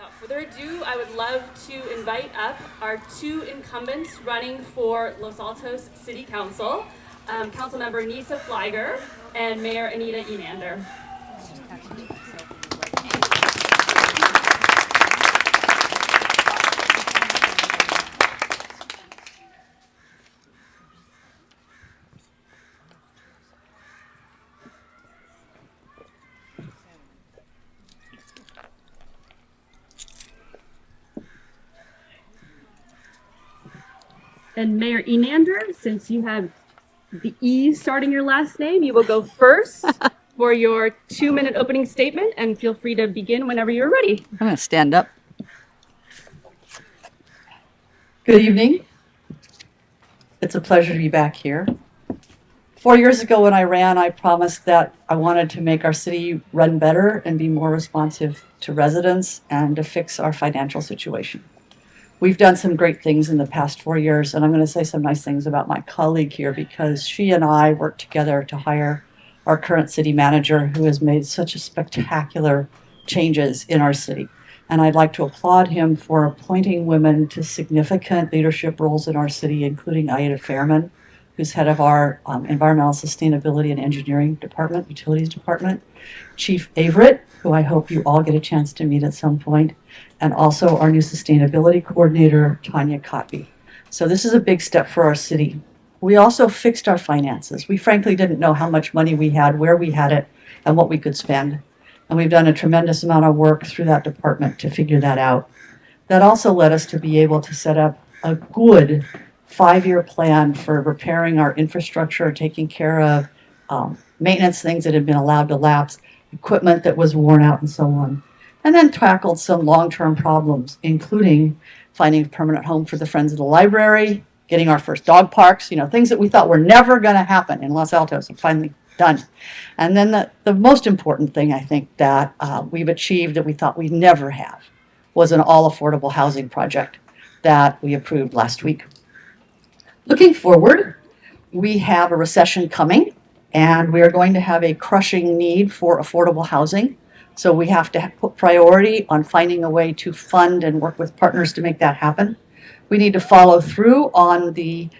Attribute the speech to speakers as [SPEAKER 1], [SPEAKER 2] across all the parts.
[SPEAKER 1] Without further ado, I would love to invite up our two incumbents running for Los Altos City Council, Councilmember Neysa Fligor and Mayor Anita Enander. And Mayor Enander, since you have the E starting your last name, you will go first for your 2-minute opening statement, and feel free to begin whenever you're ready.
[SPEAKER 2] I'm going to stand up. Good evening. It's a pleasure to be back here. 4 years ago when I ran, I promised that I wanted to make our city run better and be more responsive to residents and to fix our financial situation. We've done some great things in the past 4 years, and I'm going to say some nice things about my colleague here because she and I worked together to hire our current city manager who has made such a spectacular changes in our city. And I'd like to applaud him for appointing women to significant leadership roles in our city, including Anita Fairman, who's head of our Environmental Sustainability and Engineering Department, Utilities Department, Chief Averett, who I hope you all get a chance to meet at some point, and also our new Sustainability Coordinator, Tanya Kotby. So this is a big step for our city. We also fixed our finances. We frankly didn't know how much money we had, where we had it, and what we could spend. And we've done a tremendous amount of work through that department to figure that out. That also led us to be able to set up a good 5-year plan for repairing our infrastructure, taking care of maintenance things that had been allowed to lapse, equipment that was worn out, and so on. And then tackled some long-term problems, including finding a permanent home for the Friends of the Library, getting our first dog parks, things that we thought were never going to happen in Los Altos are finally done. And then the most important thing I think that we've achieved that we thought we'd never have was an all-affordable housing project that we approved last week. Looking forward, we have a recession coming, and we are going to have a crushing need for affordable housing. So we have to put priority on finding a way to fund and work with partners to make that happen. We need to follow through on the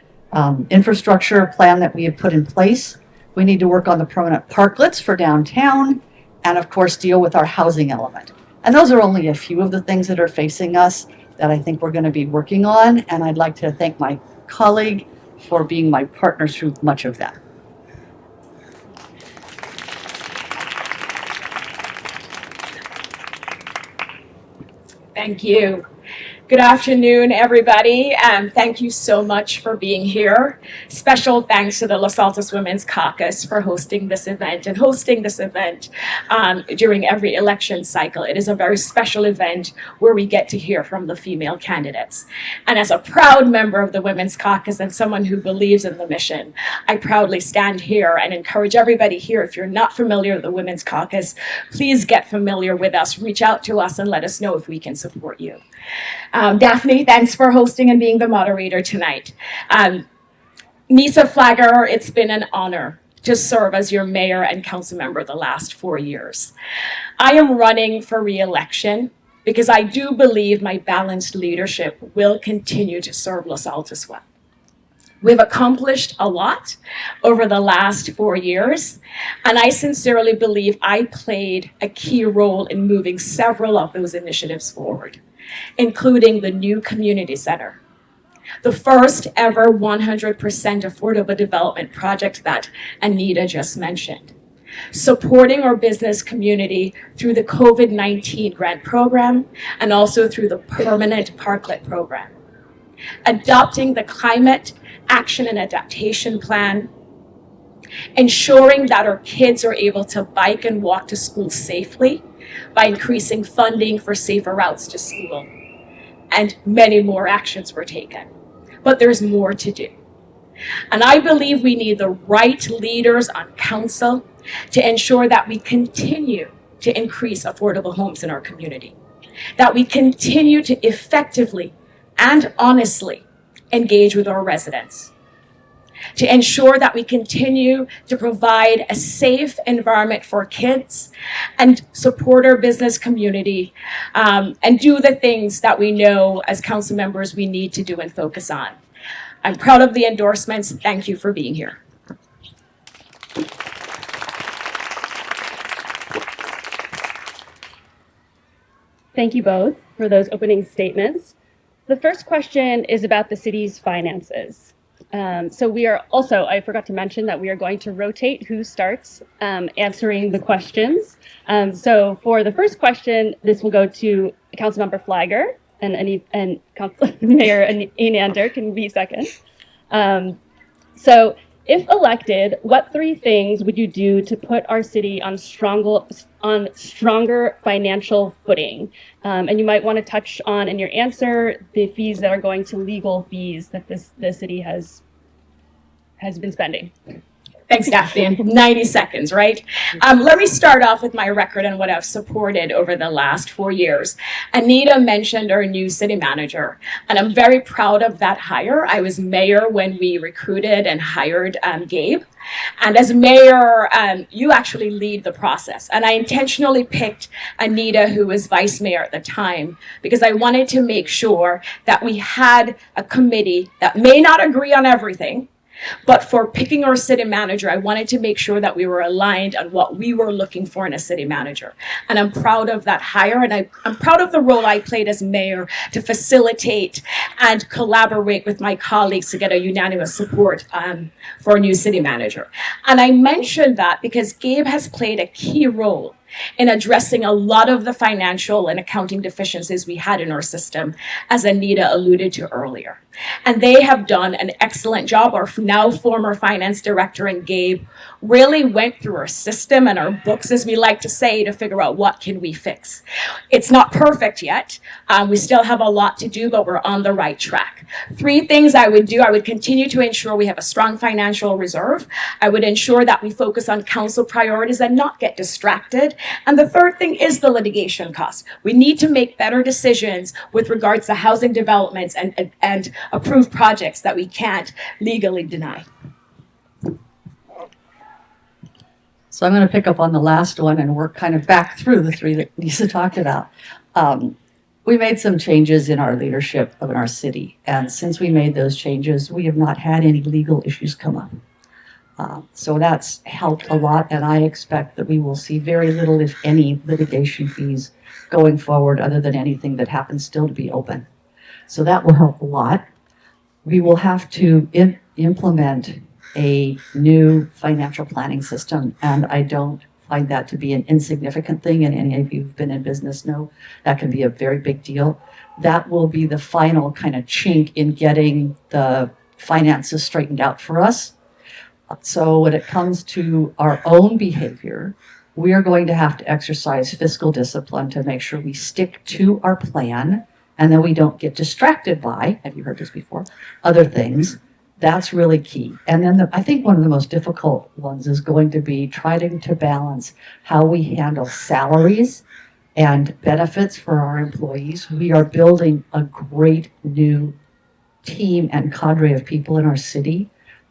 [SPEAKER 2] infrastructure plan that we have put in place. We need to work on the permanent parklets for downtown, and of course deal with our housing element. And those are only a few of the things that are facing us that I think we're going to be working on, and I'd like to thank my colleague for being my partner through much of that.
[SPEAKER 3] Thank you. Good afternoon, everybody. Thank you so much for being here. Special thanks to the Los Altos Women's Caucus for hosting this event during every election cycle. It is a very special event where we get to hear from the female candidates. And as a proud member of the Women's Caucus and someone who believes in the mission, I proudly stand here and encourage everybody here, if you're not familiar with the Women's Caucus, please get familiar with us, reach out to us and let us know if we can support you. Daphne, thanks for hosting and being the moderator tonight. Neysa Fligor, it's been an honor to serve as your mayor and council member the last 4 years. I am running for re-election because I do believe my balanced leadership will continue to serve Los Altos well. We've accomplished a lot over the last 4 years, and I sincerely believe I played a key role in moving several of those initiatives forward, including the new community center, the first ever 100% affordable development project that Anita just mentioned, supporting our business community through the COVID-19 grant program and also through the permanent parklet program, adopting the climate action and adaptation plan, ensuring that our kids are able to bike and walk to school safely by increasing funding for safer routes to school. And many more actions were taken. But there's more to do. And I believe we need the right leaders on council to ensure that we continue to increase affordable homes in our community, that we continue to effectively and honestly engage with our residents, to ensure that we continue to provide a safe environment for kids and support our business community, and do the things that we know as council members we need to do and focus on. I'm proud of the endorsements. Thank you for being here.
[SPEAKER 1] Thank you both for those opening statements. The first question is about the city's finances. So we are also, I forgot to mention that we are going to rotate who starts answering the questions. So for the first question, this will go to Councilmember Fligor, and Mayor Enander can be second. So if elected, what 3 things would you do to put our city on stronger financial footing? And you might want to touch on in your answer the fees that are going to legal fees that the city has been spending.
[SPEAKER 3] Thanks, Daphne. 90 seconds, right? Let me start off with my record and what I've supported over the last 4 years. Anita mentioned our new city manager, and I'm very proud of that hire. I was mayor when we recruited and hired Gabe. And as mayor, you actually lead the process. And I intentionally picked Anita, who was vice mayor at the time, because I wanted to make sure that we had a committee that may not agree on everything, but for picking our city manager, I wanted to make sure that we were aligned on what we were looking for in a city manager. And I'm proud of that hire, and I'm proud of the role I played as mayor to facilitate and collaborate with my colleagues to get a unanimous support for a new city manager. And I mentioned that because Gabe has played a key role in addressing a lot of the financial and accounting deficiencies we had in our system, as Anita alluded to earlier. And they have done an excellent job. Our now former finance director and Gabe really went through our system and our books, as we like to say, to figure out what can we fix. It's not perfect yet. We still have a lot to do, but we're on the right track. 3 things I would do. I would continue to ensure we have a strong financial reserve. I would ensure that we focus on council priorities and not get distracted. And the third thing is the litigation costs. We need to make better decisions with regards to housing developments and approve projects that we can't legally deny.
[SPEAKER 2] So I'm going to pick up on the last one and work kind of back through the 3 that Neysa talked about. We made some changes in our leadership of our city. And since we made those changes, we have not had any legal issues come up. So that's helped a lot, and I expect that we will see very little, if any, litigation fees going forward, other than anything that happens still to be open. So that will help a lot. We will have to implement a new financial planning system, and I don't find that to be an insignificant thing, and any of you who've been in business know that can be a very big deal. That will be the final kind of chink in getting the finances straightened out for us. So when it comes to our own behavior, we are going to have to exercise fiscal discipline to make sure we stick to our plan and that we don't get distracted by, have you heard this before, other things. That's really key. And then I think one of the most difficult ones is going to be trying to balance how we handle salaries and benefits for our employees. We are building a great new team and cadre of people in our city.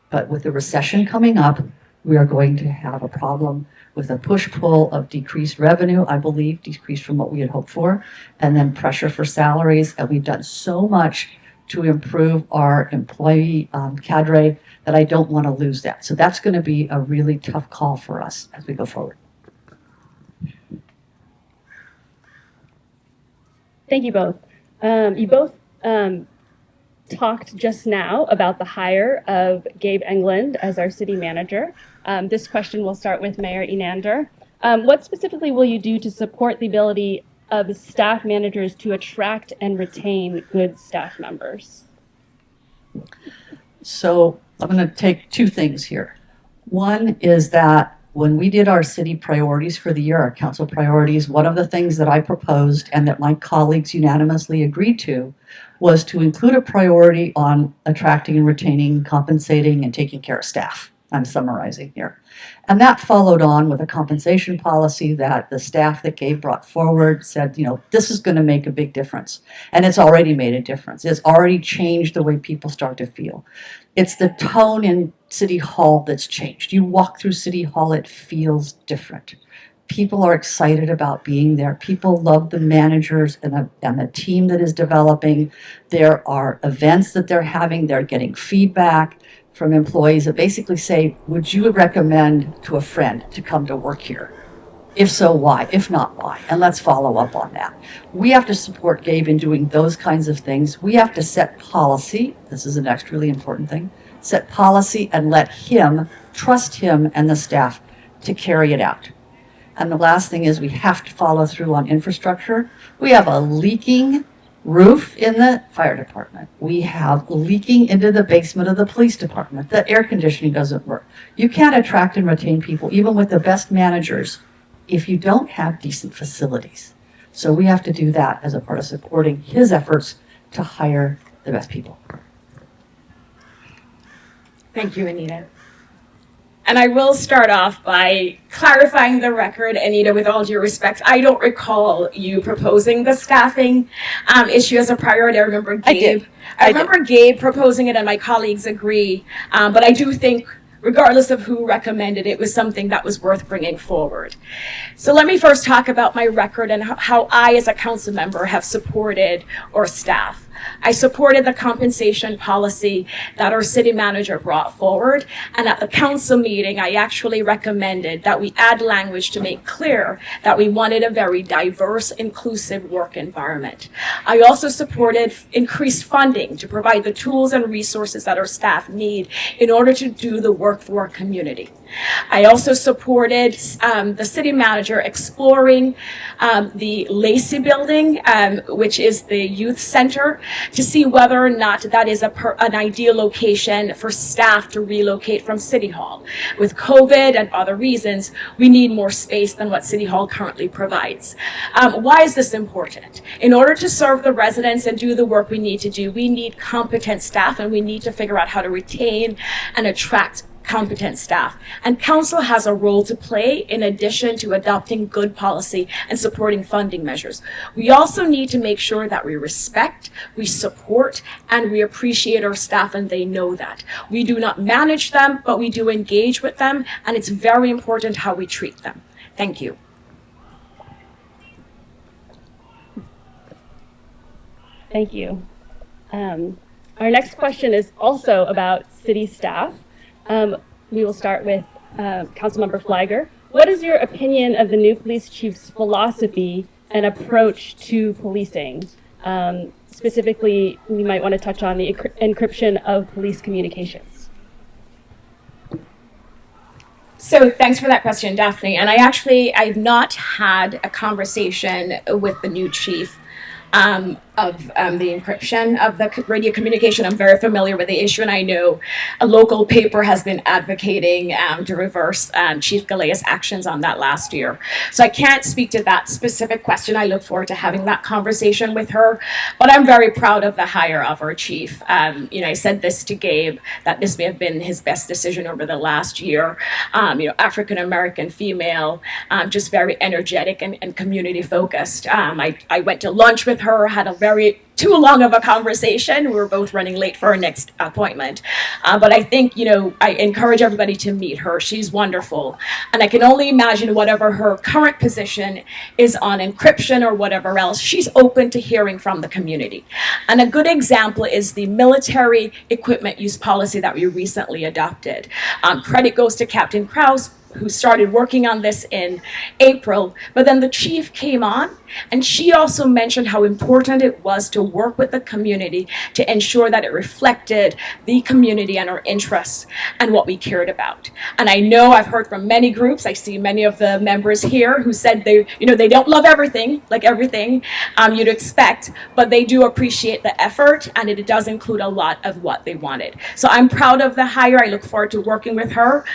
[SPEAKER 2] But with the recession coming up, we are going to have a problem with a push-pull of decreased revenue, I believe, decreased from what we had hoped for, and then pressure for salaries. And we've done so much to improve our employee cadre that I don't want to lose that. So that's going to be a really tough call for us as we go forward.
[SPEAKER 1] Thank you both. You both talked just now about the hire of Gabe England as our city manager. This question will start with Mayor Enander. What specifically will you do to support the ability of staff managers to attract and retain good staff members?
[SPEAKER 2] So I'm going to take 2 things here. One is that when we did our city priorities for the year, our council priorities, one of the things that I proposed and that my colleagues unanimously agreed to was to include a priority on attracting and retaining, compensating, and taking care of staff. I'm summarizing here. And that followed on with a compensation policy that the staff that Gabe brought forward said, you know, this is going to make a big difference. And it's already made a difference. It's already changed the way people start to feel. It's the tone City Hall that's changed. You walk through City Hall, it feels different. People are excited about being there. People love the managers and the team that is developing. There are events that they're having. They're getting feedback from employees that basically say, would you recommend to a friend to come to work here? If so, why? If not, why? And let's follow up on that. We have to support Gabe in doing those kinds of things. We have to set policy. This is the next really important thing. Set policy and let him, trust him and the staff to carry it out. And the last thing is we have to follow through on infrastructure. We have a leaking roof in the fire department. We have leaking into the basement of the police department. The air conditioning doesn't work. You can't attract and retain people, even with the best managers, if you don't have decent facilities. So we have to do that as a part of supporting his efforts to hire the best people.
[SPEAKER 3] Thank you, Anita. And I will start off by clarifying the record, Anita, with all due respect. I don't recall you proposing the staffing issue as a priority. I remember Gabe. I remember Gabe proposing it, and my colleagues agree. But I do think, regardless of who recommended it, was something that was worth bringing forward. So let me first talk about my record and how I, as a council member, have supported our staff. I supported the compensation policy that our city manager brought forward, and at the council meeting, I actually recommended that we add language to make clear that we wanted a very diverse, inclusive work environment. I also supported increased funding to provide the tools and resources that our staff need in order to do the work for our community. I also supported the city manager exploring the LAWC building, which is the youth center, to see whether or not that is an ideal location for staff to relocate from City Hall. With COVID and other reasons, we need more space than what City Hall currently provides. Why is this important? In order to serve the residents and do the work we need to do, we need competent staff, and we need to figure out how to retain and attract competent staff. And council has a role to play in addition to adopting good policy and supporting funding measures. We also need to make sure that we respect, we support, and we appreciate our staff, and they know that. We do not manage them, but we do engage with them, and it's very important how we treat them. Thank you.
[SPEAKER 1] Thank you. Our next question is also about city staff. We will start with Councilmember Fligor. What is your opinion of the new police chief's philosophy and approach to policing? Specifically, we might want to touch on the encryption of police communications.
[SPEAKER 3] So thanks for that question, Daphne. And I've not had a conversation with the new chief of the encryption of the radio communication. I'm very familiar with the issue, and I know a local paper has been advocating to reverse Chief Galea's actions on that last year. So I can't speak to that specific question. I look forward to having that conversation with her, but I'm very proud of the hire of our chief. I said this to Gabe, that this may have been his best decision over the last year. African-American female, just very energetic and community focused. I went to lunch with her, had a very too long of a conversation. We were both running late for our next appointment. But I think, I encourage everybody to meet her. She's wonderful. And I can only imagine whatever her current position is on encryption or whatever else, she's open to hearing from the community. And a good example is the military equipment use policy that we recently adopted. Credit goes to Captain Krause, who started working on this in April, but then the chief came on, and she also mentioned how important it was to work with the community to ensure that it reflected the community and our interests and what we cared about. And I know I've heard from many groups, I see many of the members here who said they don't love everything, like everything you'd expect, but they do appreciate the effort, and it does include a lot of what they wanted. So I'm proud of the hire. I look forward to working with her.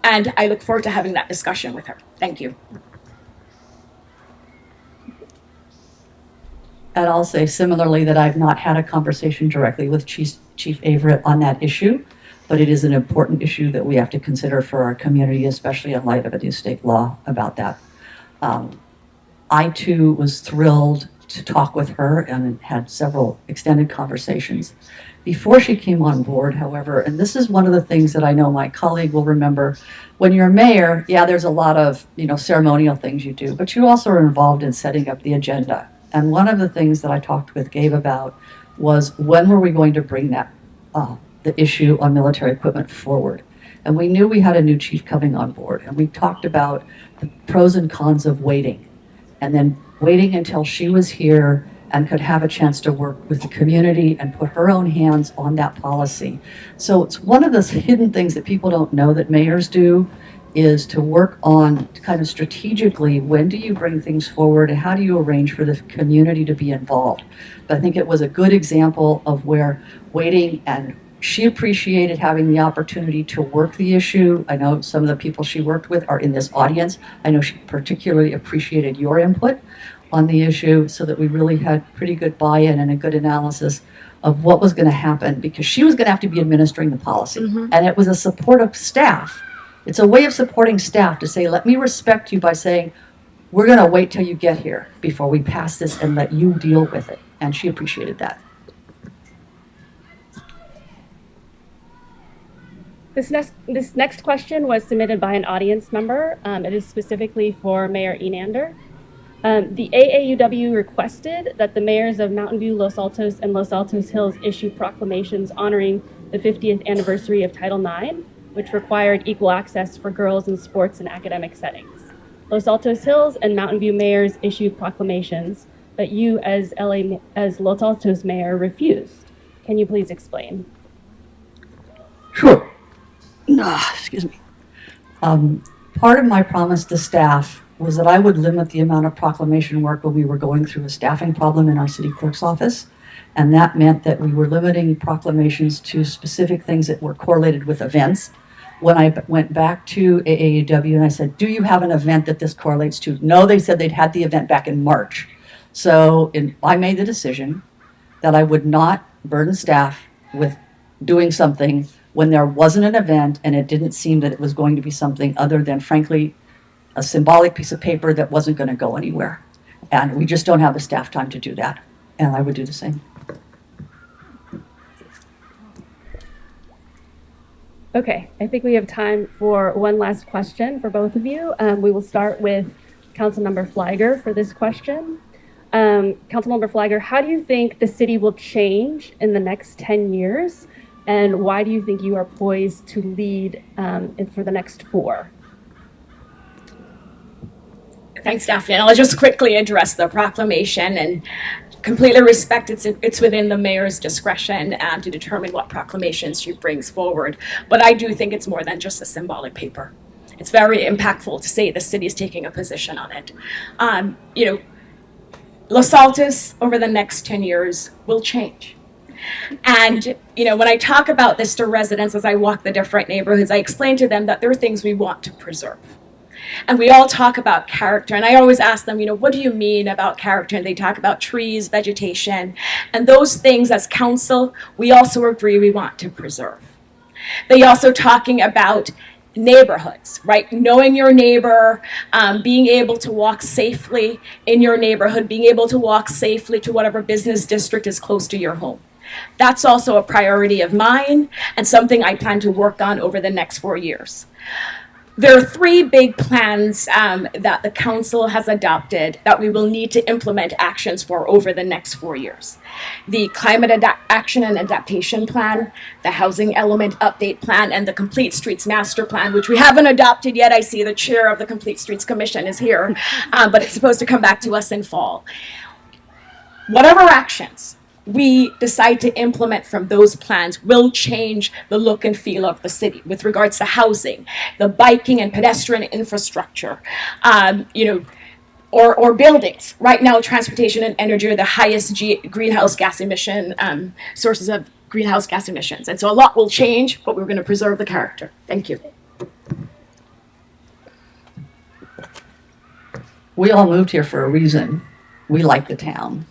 [SPEAKER 3] And I look forward to having that discussion with her. Thank you.
[SPEAKER 2] And I'll say similarly that I've not had a conversation directly with Chief Averett on that issue, but it is an important issue that we have to consider for our community, especially in light of a new state law about that. I too was thrilled to talk with her and had several extended conversations. Before she came on board, however, and this is one of the things that I know my colleague will remember, when you're mayor, yeah, there's a lot of, ceremonial things you do, but you also are involved in setting up the agenda. And one of the things that I talked with Gabe about was, when were we going to bring that, the issue on military equipment forward? And we knew we had a new chief coming on board, and we talked about the pros and cons of waiting, and then waiting until she was here and could have a chance to work with the community and put her own hands on that policy. So it's one of those hidden things that people don't know that mayors do, is to work on kind of strategically, when do you bring things forward and how do you arrange for the community to be involved? But I think it was a good example of where waiting, and she appreciated having the opportunity to work the issue. I know some of the people she worked with are in this audience. I know she particularly appreciated your input on the issue, so that we really had pretty good buy-in and a good analysis of what was going to happen, because she was going to have to be administering the policy. And it was a support of staff. It's a way of supporting staff to say, let me respect you by saying, we're going to wait till you get here before we pass this and let you deal with it. And she appreciated that.
[SPEAKER 1] This next question was submitted by an audience member. It is specifically for Mayor Enander. The AAUW requested that the mayors of Mountain View, Los Altos, and Los Altos Hills issue proclamations honoring the 50th anniversary of Title IX, which required equal access for girls in sports and academic settings. Los Altos Hills and Mountain View mayors issued proclamations, but you as Los Altos mayor refused. Can you please explain?
[SPEAKER 2] Sure. Excuse me. Part of my promise to staff was that I would limit the amount of proclamation work when we were going through a staffing problem in our city clerk's office. And that meant that we were limiting proclamations to specific things that were correlated with events. When I went back to AAUW and I said, do you have an event that this correlates to? No, they said they'd had the event back in March. So I made the decision that I would not burden staff with doing something when there wasn't an event, and it didn't seem that it was going to be something other than, frankly, a symbolic piece of paper that wasn't going to go anywhere. And we just don't have the staff time to do that. And I would do the same.
[SPEAKER 1] Okay, I think we have time for one last question for both of you. We will start with Councilmember Fligor for this question. Councilmember Fligor, how do you think the city will change in the next 10 years? And why do you think you are poised to lead for the next 4?
[SPEAKER 3] Thanks, Daphne. And I'll just quickly address the proclamation and completely respect it's within the mayor's discretion to determine what proclamations she brings forward. But I do think it's more than just a symbolic paper. It's very impactful to say the city is taking a position on it. Los Altos over the next 10 years will change. And, when I talk about this to residents as I walk the different neighborhoods, I explain to them that there are things we want to preserve. And we all talk about character, and I always ask them, what do you mean about character? And they talk about trees, vegetation, and those things as council, we also agree we want to preserve. They also talking about neighborhoods, right? Knowing your neighbor, being able to walk safely in your neighborhood, being able to walk safely to whatever business district is close to your home. That's also a priority of mine and something I plan to work on over the next 4 years. There are 3 big plans that the council has adopted that we will need to implement actions for over the next 4 years. The Climate Action and Adaptation Plan, the Housing Element Update Plan, and the Complete Streets Master Plan, which we haven't adopted yet. I see the chair of the Complete Streets Commission is here, but it's supposed to come back to us in fall. Whatever actions we decide to implement from those plans will change the look and feel of the city with regards to housing, the biking and pedestrian infrastructure, or buildings. Right now, transportation and energy are the highest greenhouse gas emission sources of greenhouse gas emissions. And so a lot will change, but we're going to preserve the character. Thank you.
[SPEAKER 2] We all moved here for a reason. We like the town.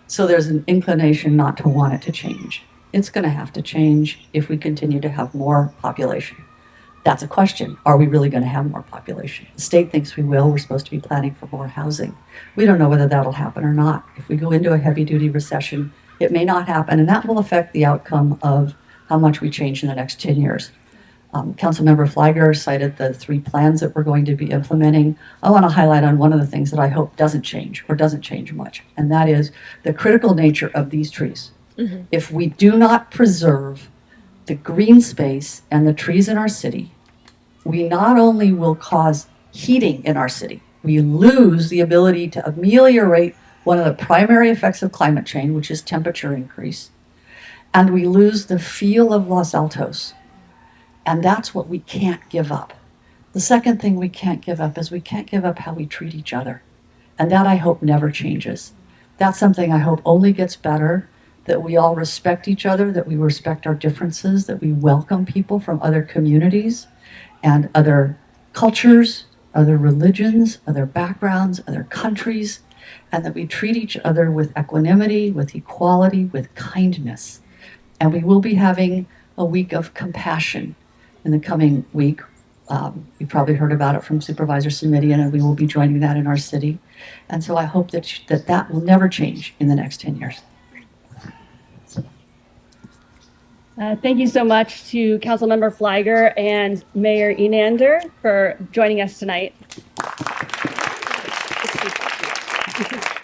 [SPEAKER 2] So there's an inclination not to want it to change. It's going to have to change if we continue to have more population. That's a question. Are we really going to have more population? The state thinks we will. We're supposed to be planning for more housing. We don't know whether that'll happen or not. If we go into a heavy-duty recession, it may not happen, and that will affect the outcome of how much we change in the next 10 years. Councilmember Fligor cited the 3 plans that we're going to be implementing. I want to highlight on one of the things that I hope doesn't change or doesn't change much, and that is the critical nature of these trees. Mm-hmm. If we do not preserve the green space and the trees in our city, we not only will cause heating in our city, we lose the ability to ameliorate one of the primary effects of climate change, which is temperature increase, and we lose the feel of Los Altos. And that's what we can't give up. The second thing we can't give up is we can't give up how we treat each other. And that I hope never changes. That's something I hope only gets better, that we all respect each other, that we respect our differences, that we welcome people from other communities and other cultures, other religions, other backgrounds, other countries, and that we treat each other with equanimity, with equality, with kindness. And we will be having a week of compassion in the coming week. You've probably heard about it from Supervisor Simidian, and we will be joining that in our city. And so I hope that will never change in the next 10 years.
[SPEAKER 1] Thank you so much to Councilmember Fligor and Mayor Enander for joining us tonight.